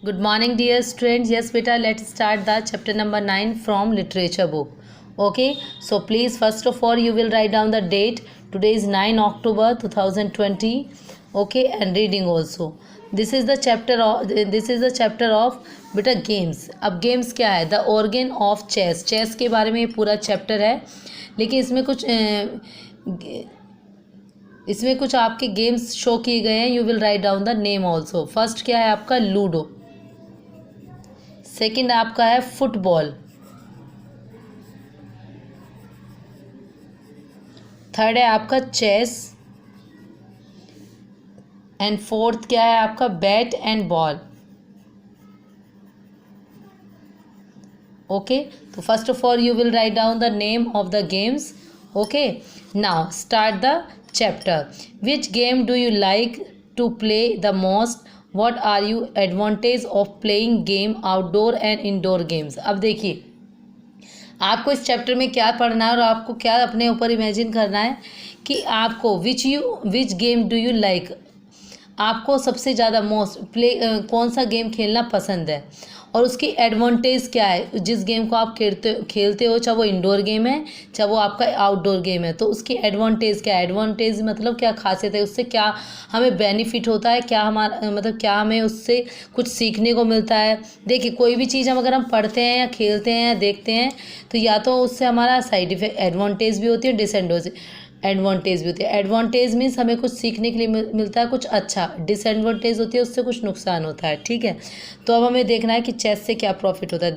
Good morning, dear students. Yes, beta, let's start the chapter number 9 from literature book. Okay, so please, first of all, you will write down the date. Today is 9 October 2020. Okay, and reading also. This is the chapter of beta games. अब games क्या है? The organ of chess. Chess के बारे में ये पूरा chapter है, लेकिन इसमें कुछ आपके गेम्स शो किए गए हैं. You will write down the name also. First क्या है आपका? लूडो. सेकंड आपका है फुटबॉल. थर्ड है आपका चेस. एंड फोर्थ क्या है आपका? Bat and ball. ओके, तो first of all you will write down the name of the games. Okay, now start the chapter. Which game do you like to play the most? What are you advantage of playing game outdoor and indoor games? अब देखिए, आपको इस chapter में क्या पढ़ना है और आपको क्या अपने ऊपर इमेजिन करना है कि आपको which game do you like, आपको सबसे ज़्यादा कौन सा गेम खेलना पसंद है और उसकी एडवांटेज क्या है. जिस गेम को आप खेलते हो, चाहे वो इंडोर गेम है चाहे वो आपका आउटडोर गेम है, तो उसकी एडवांटेज क्या है. एडवांटेज मतलब क्या खासियत है, उससे क्या हमें बेनिफिट होता है, क्या हमारा मतलब क्या हमें उससे कुछ सीखने को मिलता है. देखिए, कोई भी चीज़ अगर हम पढ़ते हैं या खेलते हैं या देखते हैं, तो या तो उससे हमारा साइड इफेक्ट एडवांटेज भी होती है, एडवांटेज भी होती है. एडवांटेज मीन्स हमें कुछ सीखने के लिए मिलता है कुछ अच्छा. डिसएडवांटेज होती है, उससे कुछ नुकसान होता है. ठीक है, तो अब हमें देखना है कि चेस से क्या प्रॉफिट होता है.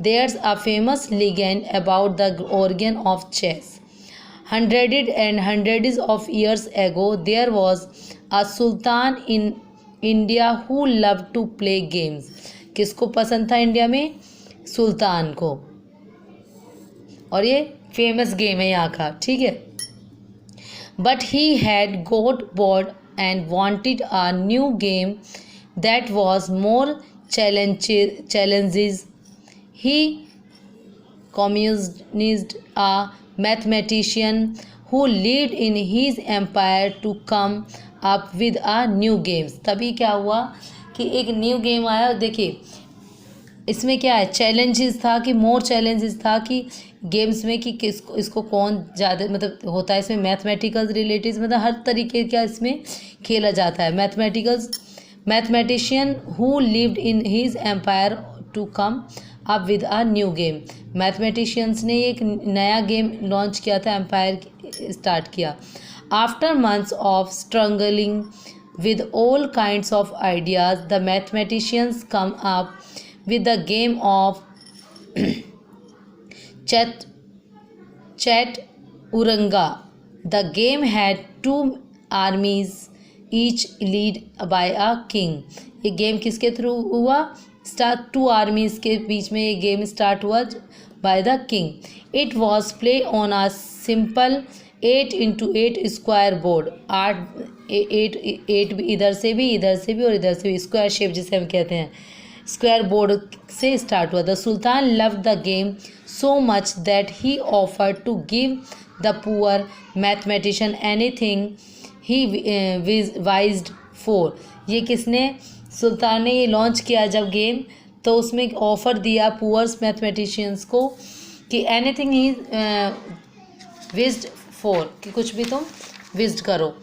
There's a famous legend about the origin of chess. hundreds of years ago there was a sultan in India who loved to play games. किसको पसंद था इंडिया में? सुल्तान को. और ये फेमस गेम है यहाँ का. ठीक है, but he had got bored and wanted a new game that was more challenges. He commissioned a mathematician who lived in his empire to come up with a new games. तभी क्या हुआ कि एक न्यू गेम आया. देखिए, इसमें क्या है, चैलेंजेस था कि मोर चैलेंजेस था कि गेम्स में कि इसको कौन ज़्यादा मतलब होता है. इसमें मैथमेटिकल रिलेटिव मतलब हर तरीके का इसमें खेला जाता है. Mathematician who lived in his empire to come up with a new game. Mathematicians ने एक नया गेम लॉन्च किया था, एम्पायर स्टार्ट किया. After months of struggling with all kinds of ideas the mathematicians come up with the game of Chaturanga. The game had two armies each led by a king. ये game किसके through हुआ? To आर्मीज के बीच में ये game start हुआ by the king. It was play on a simple 8x8 square board. 8 इधर से भी और इधर से भी, स्क्वायर शेप जिसे हम कहते हैं, स्क्वायर बोर्ड से स्टार्ट हुआ. The sultan loved the game so much that he offered to give the poor mathematician anything he wished for. ये किसने? सुल्तान ने ये लॉन्च किया जब गेम, तो उसमें ऑफ़र दिया पुअर्स मैथमेटिशियंस को कि एनीथिंग ही विज्ड फॉर, कि कुछ भी तुम विज्ड करो.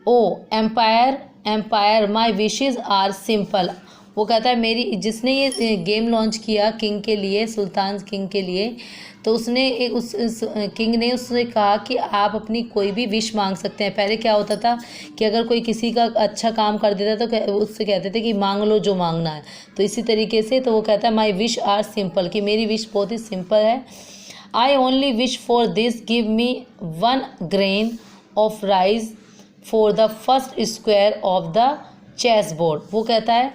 O empire my wishes are simple. वो कहता है मेरी, जिसने ये गेम लॉन्च किया किंग के लिए, सुल्तान किंग के लिए, तो उसने उस किंग ने उससे कहा कि आप अपनी कोई भी विश मांग सकते हैं. पहले क्या होता था कि अगर कोई किसी का अच्छा काम कर देता तो उससे कहते थे कि मांग लो जो मांगना है. तो इसी तरीके से तो वो कहता है माई विश आर सिंपल, कि मेरी विश बहुत ही सिंपल है. I only wish for this, give me 1 grain of rice for the first square of the chess board. वो कहता है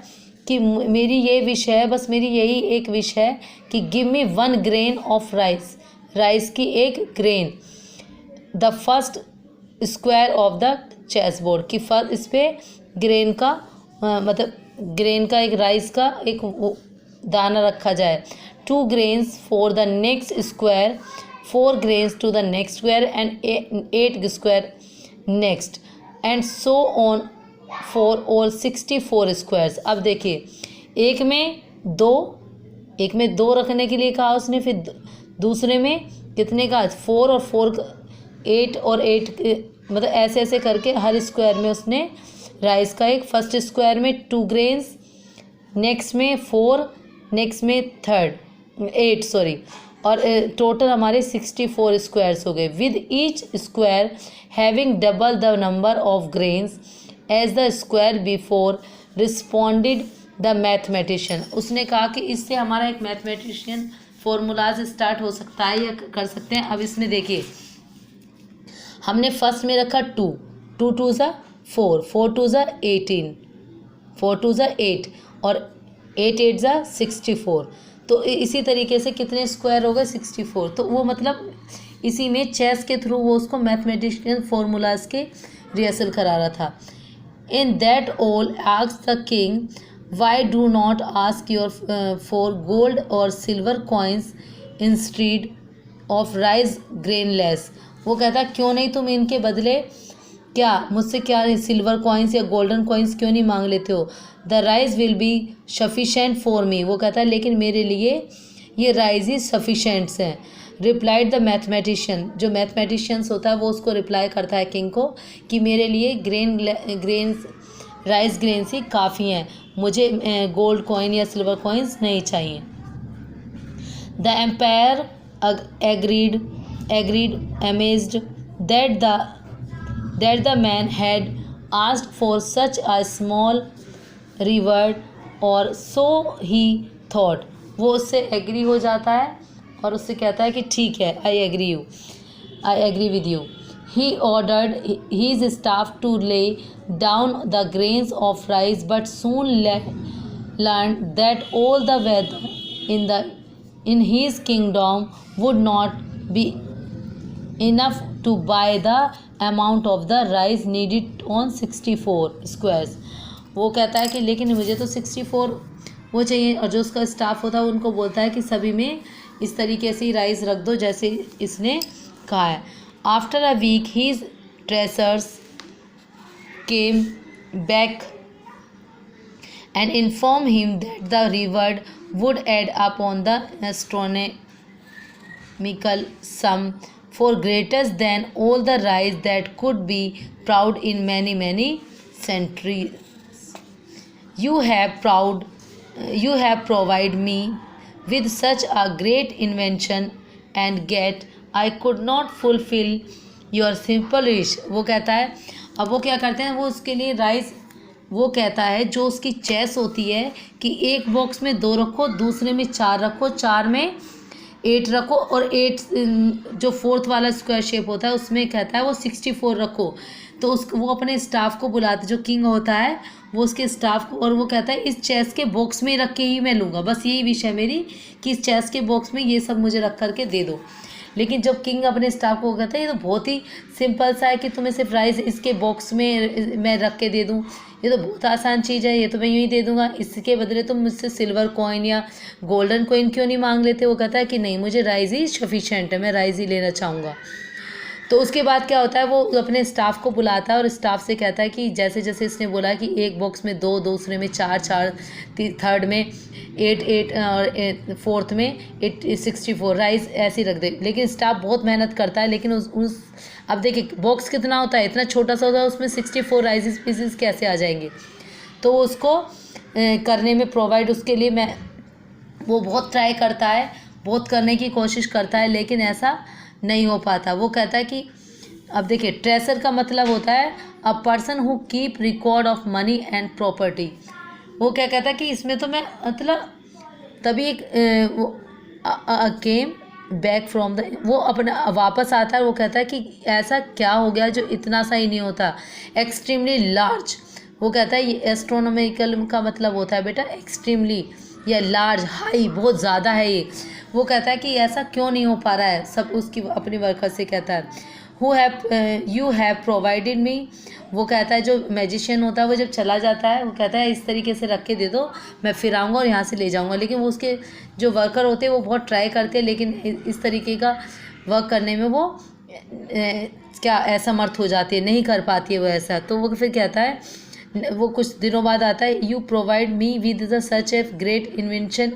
कि मेरी ये विश है, बस मेरी यही एक विश है कि give me 1 grain of rice की 1 grain, the first square of the chess board, कि फर्स्ट इस पर ग्रेन का मतलब ग्रेन का एक राइस का एक दाना रखा जाए. 2 grains for the next square, 4 grains to the next square and 8 square next. And so on for all 64 squares. अब देखिए एक में दो रखने के लिए कहा उसने, फिर दूसरे में कितने का 4 और 4 8 और 8 मतलब ऐसे ऐसे करके हर स्क्वायर में उसने राइस का एक, फर्स्ट स्क्वायर में 2 ग्रेन्स, नेक्स्ट में 4, नेक्स्ट में 8 सॉरी, और टोटल हमारे 64 स्क्वायर्स हो गए। With each square having double the number of grains as the square before responded the mathematician. उसने कहा कि इससे हमारा एक मैथमेटिशियन फॉर्मूलाज स्टार्ट हो सकता है या कर सकते हैं। अब इसमें देखिए हमने फर्स्ट में रखा 2, 2 2 ज़ा 4, 4 2 ज़ा 18, 4 2 ज़ा 8 और 8 8 ज़ा 64। तो इसी तरीके से कितने स्क्वायर हो गए 64। तो वो मतलब इसी में चेस के थ्रू वो उसको मैथमेटिशियन फॉर्मूलाज के रिहर्सल करा रहा था। In that all asked the king why do not ask your for gold और silver coins instead of rice grains. वो कहता क्यों नहीं तुम इनके बदले क्या मुझसे क्या सिल्वर कॉइन्स या गोल्डन कॉइन्स क्यों नहीं मांग लेते हो। The rice will be sufficient for me. वो कहता है लेकिन मेरे लिए ये राइस ही सफिशेंट्स हैं। रिप्लाइड द मैथमेटिशियन, जो मैथमेटिशियंस होता है वो उसको रिप्लाई करता है किंग को कि मेरे लिए राइस ग्रेन्स ही काफ़ी हैं, मुझे गोल्ड कॉइन या सिल्वर कॉइन्स नहीं चाहिए। The empire agreed amazed that the man had asked for such a small reward, or so he thought। वो उससे एग्री हो जाता है और उससे कहता है कि ठीक है, I agree with you. He ordered his staff to lay down the grains of rice, but soon learned that all the weather in his kingdom would not be enough to buy the amount of the rice needed on 64 squares। वो कहता है कि लेकिन मुझे तो 64 वो चाहिए, और जो उसका स्टाफ होता है उनको बोलता है कि सभी में इस तरीके से ही राइस रख दो जैसे इसने कहा है। After a week his treasurers came back and inform him that the reward would add up on the astronomical sum for greater than all the rice that could be plowed in many centuries. You have provided me with such a great invention, and yet I could not fulfill your simple wish। वो कहता है, अब वो क्या करते हैं, वो उसके लिए राइस, वो कहता है जो उसकी चेस होती है कि एक बॉक्स में 2 रखो, दूसरे में 4 रखो, 4 में 8 रखो, और 8 जो 4th वाला स्क्वायर शेप होता है उसमें कहता है वो 64 रखो। तो वो अपने स्टाफ को बुलाते, जो किंग होता है वो उसके स्टाफ को, और वो कहता है इस चेस के बॉक्स में रख के ही मैं लूँगा, बस यही विश है मेरी कि इस चेस के बॉक्स में ये सब मुझे रख करके दे दो। लेकिन जब किंग अपने स्टाफ को कहता है ये तो बहुत ही सिंपल सा है कि तुम्हें सिर्फ राइस इसके बॉक्स में मैं रख के दे दूँ, ये तो बहुत आसान चीज़ है, ये तो मैं यूँ ही दे दूँगा, इसके बदले तुम मुझसे सिल्वर कॉइन या गोल्डन कॉइन क्यों नहीं मांग लेते। वो कहता है कि नहीं, मुझे राइस ही सफिशेंट है, मैं राइस ही लेना चाहूँगा। तो उसके बाद क्या होता है, वो अपने स्टाफ को बुलाता है और स्टाफ से कहता है कि जैसे जैसे इसने बोला कि एक बॉक्स में 2, दूसरे में 4, थर्ड में 8 और 4th में 64 राइस ऐसे रख दे। लेकिन स्टाफ बहुत मेहनत करता है, लेकिन उस अब देखिए बॉक्स कितना होता है, इतना छोटा सा होता है, उसमें 64 राइस पीसेस कैसे आ जाएंगे। तो उसको करने में प्रोवाइड, उसके लिए वो बहुत ट्राई करता है, बहुत करने की कोशिश करता है, लेकिन ऐसा नहीं हो पाता। वो कहता है कि अब देखिए ट्रेसर का मतलब होता है a person who keep record of money and property. वो क्या कहता है कि इसमें तो मैं मतलब तभी एक केम बैक फ्रॉम द, वो अपना वापस आता है। वो कहता है कि ऐसा क्या हो गया जो इतना सा ही नहीं होता, एक्सट्रीमली लार्ज। वो कहता है ये एस्ट्रोनॉमिकल का मतलब होता है बेटा एक्सट्रीमली या लार्ज, हाई, बहुत ज़्यादा है ये। वो कहता है कि ऐसा क्यों नहीं हो पा रहा है, सब उसकी अपनी वर्कर से कहता है यू हैव प्रोवाइडेड मी। वो कहता है जो मैजिशियन होता है वो जब चला जाता है वो कहता है इस तरीके से रख के दे दो, मैं फिर आऊँगा और यहाँ से ले जाऊँगा। लेकिन वो उसके जो वर्कर होते हैं वो बहुत ट्राई करते हैं, लेकिन इस तरीके का वर्क करने में वो क्या असमर्थ हो जाती है, नहीं कर पाती है वो ऐसा, तो वो फिर कहता है, वो कुछ दिनों बाद आता है, you provide me with the such a great invention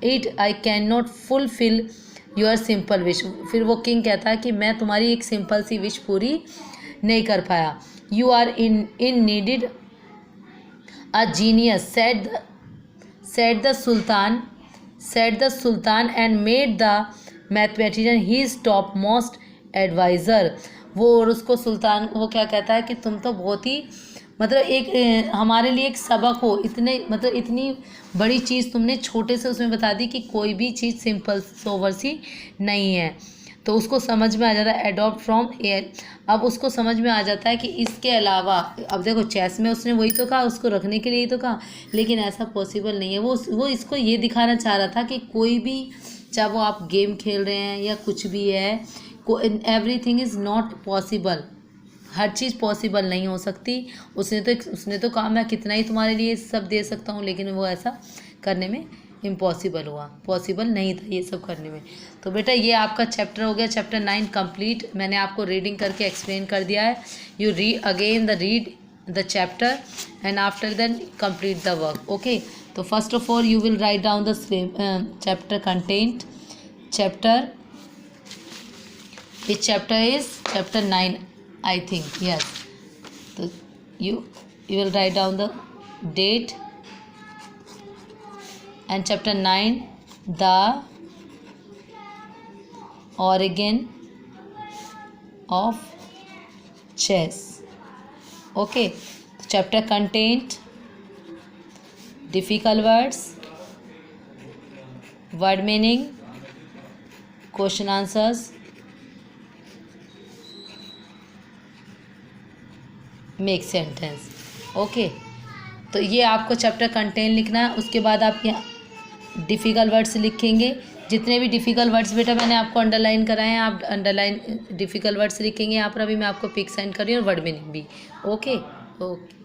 it I can not fulfil your simple wish. फिर वो किंग कहता है कि मैं तुम्हारी एक सिंपल सी विश पूरी नहीं कर पाया। You are indeed a genius said the sultan and made the mathematician his top most advisor। वो और उसको सुल्तान वो क्या कहता है कि तुम तो बहुत ही मतलब एक हमारे लिए एक सबक हो, इतने मतलब इतनी बड़ी चीज़ तुमने छोटे से उसमें बता दी कि कोई भी चीज़ सिंपल सोवर सी नहीं है। तो उसको समझ में आ जाता है एडॉप्ट फ्रॉम एयर। अब उसको समझ में आ जाता है कि इसके अलावा, अब देखो चेस में उसने वही तो कहा, उसको रखने के लिए ही तो कहा, लेकिन ऐसा पॉसिबल नहीं है। वो इसको ये दिखाना चाह रहा था कि कोई भी, चाहे वो आप गेम खेल रहे हैं या कुछ भी है, everything is not possible, her cheese possible नहीं हो सकती। उसने तो कहा मैं कितना ही तुम्हारे लिए सब दे सकता हूँ, लेकिन वो ऐसा करने में इम्पॉसिबल हुआ, पॉसिबल नहीं था ये सब करने में। तो बेटा ये आपका चैप्टर हो गया, चैप्टर 9 कंप्लीट। मैंने आपको रीडिंग करके एक्सप्लेन कर दिया है। You read the chapter and after that complete the work. Okay, तो first of all you will write down the chapter content, chapter which chapter is chapter 9 I think, yes। so you will write down the date and chapter 9 the origin of chess। okay, chapter content, difficult words, word meaning, question answers, make sentence. Okay, तो ये आपको chapter content लिखना है। उसके बाद आप यहाँ difficult words लिखेंगे, जितने भी डिफ़िकल्ट वर्ड्स बेटा मैंने आपको अंडरलाइन कराए हैं, आप अंडरलाइन डिफ़िकल्ट वर्ड्स लिखेंगे यहाँ पर। अभी मैं आपको पिक सेंड कर रही हूँ और वर्ड मीनिंग भी। Okay okay.